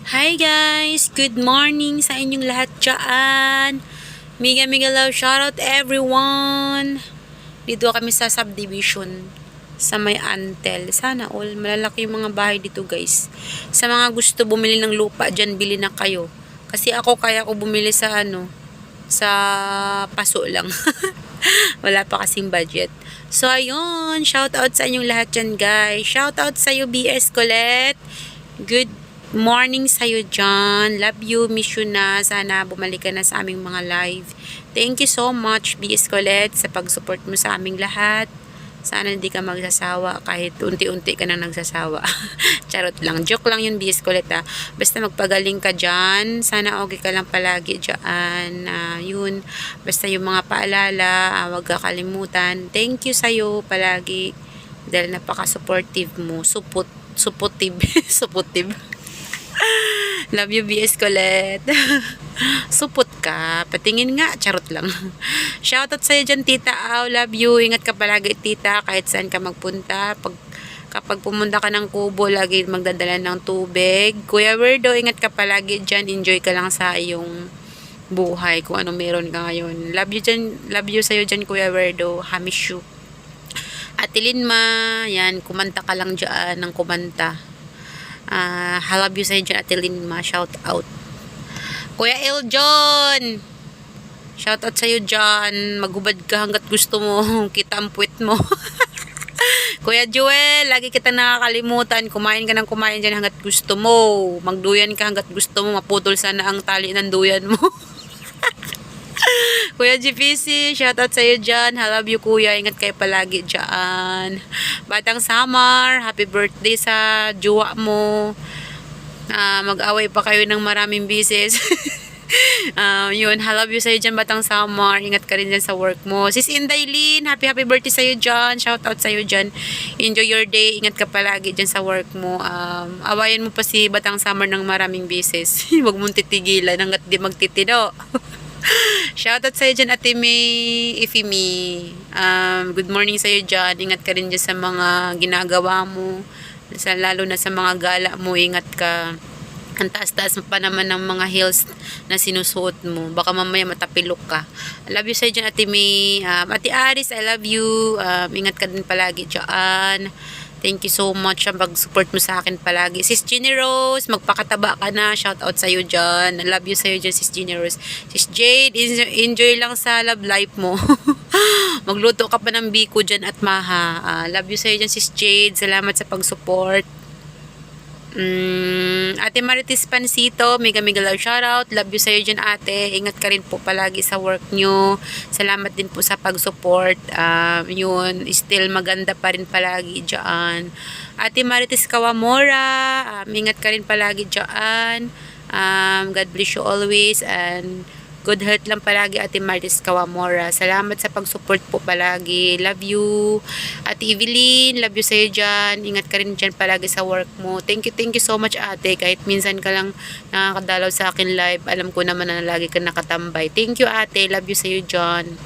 Hi guys! Good morning sa inyong lahat dyan. Mega love shoutout everyone. Dito kami sa subdivision sa may Antel. Sana all malalaki yung mga bahay dito guys. Sa mga gusto bumili ng lupa dyan, bili na kayo. Kasi ako kaya ko bumili sa sa paso lang. Wala pa kasing budget. So ayun, shoutout sa inyong lahat dyan guys. Shoutout sa iyo BS Colette. Good morning sa'yo dyan. Love you, miss you na. Sana bumalik ka na sa aming mga live. Thank you so much, B.S. Colette, sa pag-support mo sa aming lahat. Sana hindi ka magsasawa kahit unti-unti ka na nagsasawa. Charot lang. Joke lang yun, B.S. Colette ha. Basta magpagaling ka dyan. Sana okay ka lang palagi dyan. Yun. Basta yung mga paalala, wag kakalimutan. Thank you sa'yo palagi. Dahil napaka-supportive mo. Supportive. Supportive. Love you, BS Colette. Supot ka. Patingin nga. Charot lang. Shoutout sa'yo dyan, tita. Love you. Ingat ka palagi, tita. Kahit saan ka magpunta. Kapag pumunta ka ng Kubo, lagi magdadala ng tubig. Kuya Werdo, ingat ka palagi dyan. Enjoy ka lang sa iyong buhay. Kung ano meron ka ngayon. Love you dyan. Love you sa'yo dyan, Kuya Werdo. Hamiss you. Ate Linma. Yan. Kumanta ka lang dyan ng kumanta. Love you sa'yo dyan, Ate Linma. Shout out. Kuya Eljon, shout out sa'yo dyan. Magubad ka hanggat gusto mo. Kita ang puwet mo. Kuya Joel, lagi kita nakakalimutan. Kumain ka ng kumain dyan hanggat gusto mo. Magduyan ka hanggat gusto mo. Maputol sana ang tali ng duyan mo. Kuya GPC, shoutout sa'yo dyan. I love you, kuya. Ingat kayo palagi dyan. Batang Samar, happy birthday sa jowa mo. Mag-away pa kayo ng maraming bisis. Yun, I love you sa'yo dyan, Batang Samar. Ingat ka rin dyan sa work mo. Sis Indaylin, happy birthday sa'yo dyan. Shoutout sa'yo dyan. Enjoy your day. Ingat ka palagi dyan sa work mo. Awayan mo pa si Batang Samar ng maraming bisis. Huwag mong titigilan hanggat di magtitino. Shoutout sa'yo dyan, Ate May Ifimi. Good morning sa'yo dyan. Ingat ka rin dyan sa mga ginagawa mo. Lalo na sa mga gala mo. Ingat ka. Ang taas-taas pa naman ng mga heels na sinusuot mo. Baka mamaya matapilok ka. I love you sa'yo dyan, Ate May. Ate Aris, I love you. Ingat ka din palagi dyan. Thank you so much sa pag-support mo sa akin palagi. Sis Ginny Rose, magpakataba ka na. Shout out sa'yo dyan. I love you sa'yo dyan, Sis Ginny Rose. Sis Jade, enjoy lang sa love life mo. Magluto ka pa ng biko dyan at maha. Love you sa'yo dyan, Sis Jade. Salamat sa pag-support. Ate Marites Pansito, mega love shoutout. Love you sa'yo dyan, ate. Ingat ka rin po palagi sa work nyo. Salamat din po sa pag-support. Yun, still maganda pa rin palagi dyan. Ate Marites Kawamora, ingat ka rin palagi dyan. God bless you always and good health lang palagi, Ate Marites Kawamora. Salamat sa pag-support po palagi. Love you. Ate Evelyn, love you sa'yo dyan. Ingat ka rin dyan palagi sa work mo. Thank you so much, ate. Kahit minsan ka lang nakakadalaw sa akin live, alam ko naman na lagi ka nakatambay. Thank you, ate. Love you sa'yo dyan.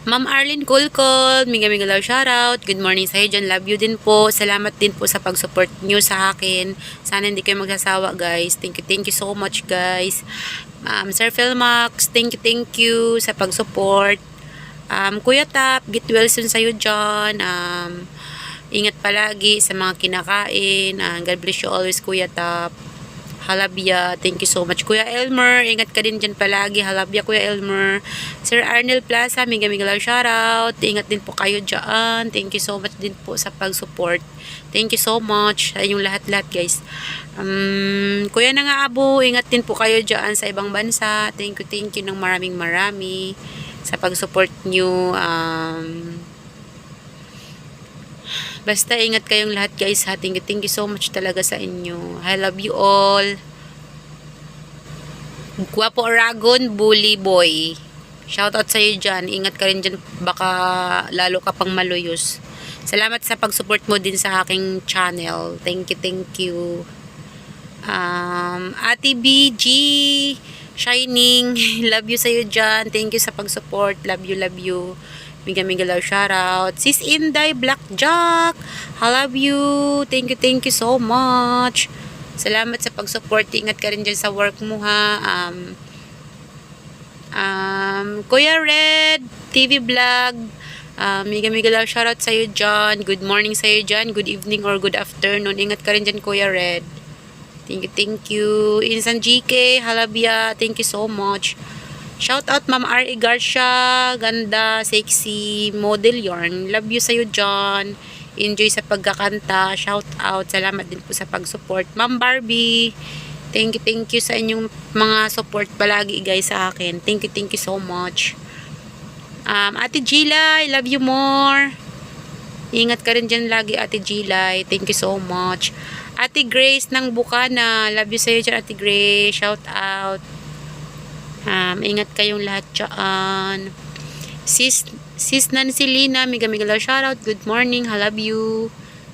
Ma'am Arlene Kulkol, mega love shoutout. Good morning sa'yo dyan. Love you din po. Salamat din po sa pag-support nyo sa akin. Sana hindi kayo magsasawa, guys. Thank you so much, guys. Sir Philmax, thank you sa pag-support. Kuya Tap, get well soon sa'yo dyan. Ingat palagi sa mga kinakain. God bless you always, Kuya Tap. Halabya, thank you so much. Kuya Elmer, ingat ka din dyan palagi. Halabya, Kuya Elmer. Sir Arnel Plaza, mega love shoutout. Ingat din po kayo dyan. Thank you so much din po sa pag-support. Thank you so much sa inyong lahat-lahat, guys. Kuya na nga, Abo, ingat din po kayo dyan sa ibang bansa. Thank you ng maraming sa pag-support nyo. Basta ingat kayong lahat, guys. Thank you so much talaga sa inyo. I love you all. Guwapo Aragon, Bully Boy. Shoutout sa iyo dyan. Ingat ka rin dyan. Baka lalo ka pang maluyos. Salamat sa pag-support mo din sa aking channel. Thank you. Ate BG Shining, love you sa iyo dyan. Thank you sa pag-support. Love you. Mega love shoutout. Sis Inday Blackjack, I love you. Thank you so much. Salamat sa pag-support. Ingat ka rin dyan sa work mo, ha. Kuya Red, TV Vlog, Miga love, shoutout sa'yo dyan. Good morning sa'yo dyan. Good evening or good afternoon. Ingat ka rin dyan, Kuya Red. Thank you. Insan GK, Halabia, thank you so much. Shoutout Ma'am R.E. Garcia, ganda, sexy, model yarn. Love you sa'yo dyan. Enjoy sa pagkakanta. Shoutout. Salamat din po sa pag-support. Ma'am Barbie, thank you sa inyong mga support palagi guys sa akin. Thank you so much. Ate Gilay, love you more. Ingat ka rin dyan lagi, Ate Gilay. Thank you so much. Ate Grace ng Bukana, love you sa'yo dyan, Ate Grace. Shout out. Ingat kayong lahat dyan. Sis Nancy Lina, mega love, shout out. Good morning, I love you.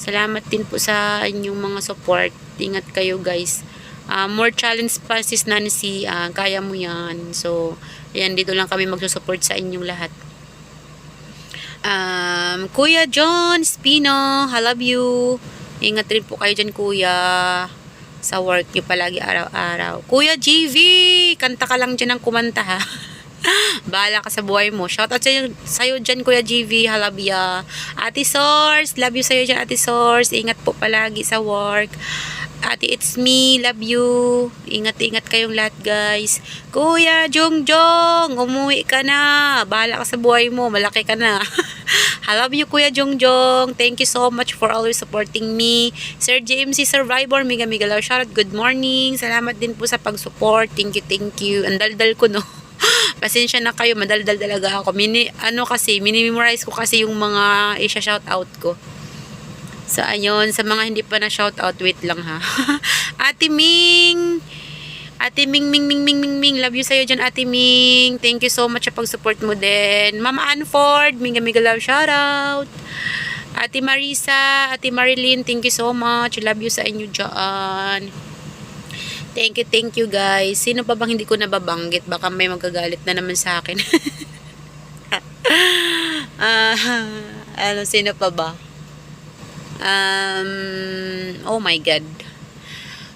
Salamat din po sa inyong mga support. Ingat kayo guys. More challenge pa, Sis Nancy. Kaya mo yan. So, ayan, dito lang kami magsusupport sa inyong lahat. Kuya John Spino, I love you. Ingat rin po kayo dyan, Kuya. Sa work nyo palagi araw-araw. Kuya GV, kanta ka lang dyan ng kumanta, ha. Bahala ka sa buhay mo. Shoutout sa'yo dyan, Kuya GV, Halabia. Ate Source, love you sa'yo dyan, Ate Source. Ingat po palagi sa work. Ate It's Me, love you. Ingat kayong lahat guys. Kuya Jongjong, umuwi ka na. Bahala ka sa buhay mo, malaki ka na. I love you, Kuya Jongjong. Thank you so much for always supporting me. Sir JMC Survivor, mega love, shoutout. Good morning. Salamat din po sa pag-support. Thank you. Ang daldal ko, no. Pasensya na kayo, madaldal talaga ako. Minimemorize ko kasi yung mga i-shoutout ko. So, ayun, sa mga hindi pa na shoutout, wait lang ha. Ate Ming, love you sa'yo dyan, Ate Ming. Thank you so much sa pag-support mo din. Mama Anford, mega love, shoutout. Ate Marisa, Ate Marilyn, thank you so much. Love you sa inyo dyan. Thank you guys. Sino pa bang hindi ko nababanggit? Baka may magagalit na naman sa akin. Sino pa ba? Oh my God.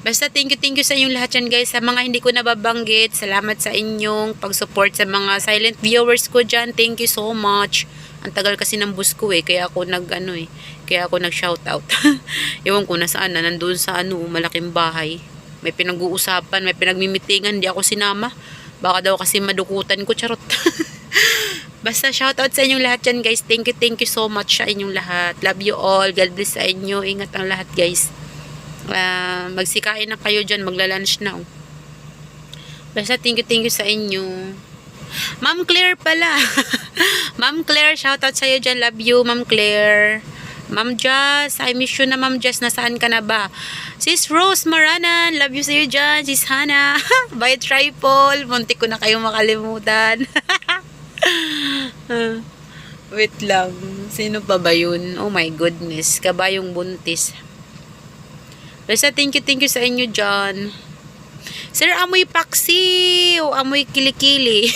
Basta thank you sa inyong lahat yan guys. Sa mga hindi ko nababanggit, salamat sa inyong pag-support sa mga silent viewers ko dyan. Thank you so much. Ang tagal kasi ng bus ko kaya ako kaya ako nag-shoutout. Ewan ko nasaan na, nandun sa malaking bahay. May pinag-uusapan, may pinagmimitingan, hindi ako sinama. Baka daw kasi madukutan ko, charot. Basta shoutout sa inyong lahat yan guys. Thank you so much sa inyong lahat. Love you all. God bless sa inyo. Ingat ang lahat guys. Magsikain na kayo dyan. Magla-lunch na. Basta thank you sa inyo. Ma'am Claire pala. Ma'am Claire, shoutout sa iyo dyan. Love you, Ma'am Claire. Ma'am Jazz, I miss you na, Ma'am Jazz. Nasaan ka na ba? Sis Rose Maranan, love you sa iyo dyan. Sis Hana, by Tripol. Muntik ko na kayong makalimutan. Wait lang. Sino pa ba yun? Oh my goodness. Kabayong buntis. Basta thank you sa inyo dyan. Sir, amoy paksi o amoy kilikili.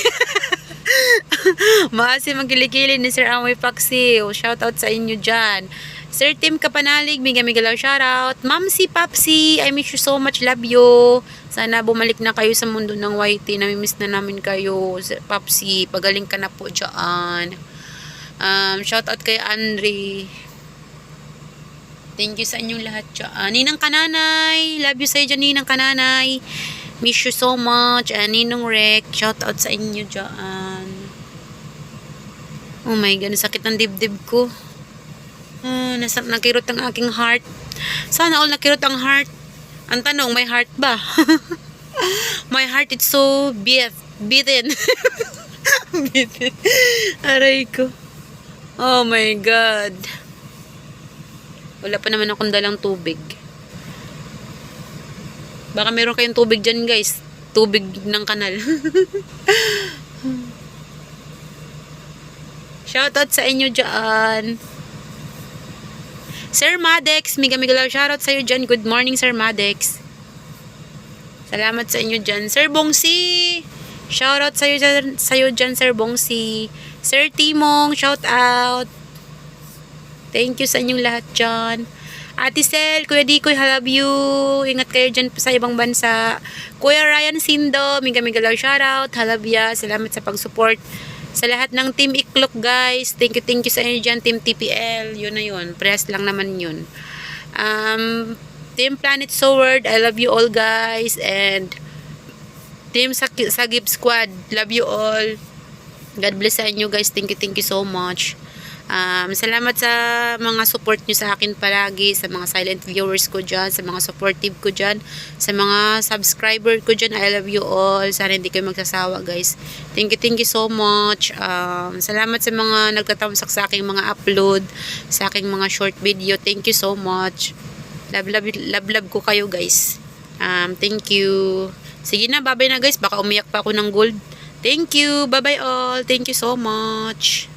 Maasim ang kilikili ni Sir Amoy Paksi. Shoutout sa inyo dyan. Sir Tim Kapanalig, mega love, shoutout. Ma'am si Papsi, I miss you so much, love you. Sana bumalik na kayo sa mundo ng YT. Namimiss na namin kayo. Sir Papsi, pagaling ka na po dyan. Shoutout kay Andre. Thank you sa inyong lahat dyan. Ninang Kananay, love you sa iyo dyan, Ninang Kananay. Miss you so much. Ninong Rek, shoutout sa inyo dyan. Oh my God, sakit ng dibdib ko. Nakirot ang aking heart. Sana all nakirot ang heart. Ang tanong, may heart ba? My heart is so beaten. Beaten. Aray ko. Oh my God. Wala pa naman akong dalang tubig. Baka meron kayong tubig dyan guys. Tubig ng kanal. Shoutout sa inyo dyan. Sir Madex, mega love, shoutout sa iyo dyan. Good morning, Sir Madex. Salamat sa inyo dyan. Sir Bongsi, shoutout sa iyo dyan, Sir Bongsi. Sir Timong, shoutout. Thank you sa inyong lahat dyan. Ate Sel, Kuya Dikoy, I love you. Ingat kayo dyan sa ibang bansa. Kuya Ryan Sindo, mega love shoutout. Halabya, salamat sa pag-support. Sa lahat ng Team Iklok guys, thank you sa inyo dyan, Team TPL. Yun na yun, press lang naman yun. Team Planet Sword, I love you all guys. And Team Sagip Squad, love you all. God bless sa inyo guys, thank you so much. Salamat sa mga support nyo sa akin palagi, sa mga silent viewers ko dyan, sa mga supportive ko dyan, sa mga subscriber ko dyan. I love you all. Sana hindi kayo magsasawa guys. Thank you so much. Salamat sa mga nagtatamsak sa aking mga upload, sa aking mga short video. Thank you so much. Love ko kayo guys. Thank you. Sige na, bye bye na guys, baka umiyak pa ako ng gold. Thank you, bye bye all. Thank you so much.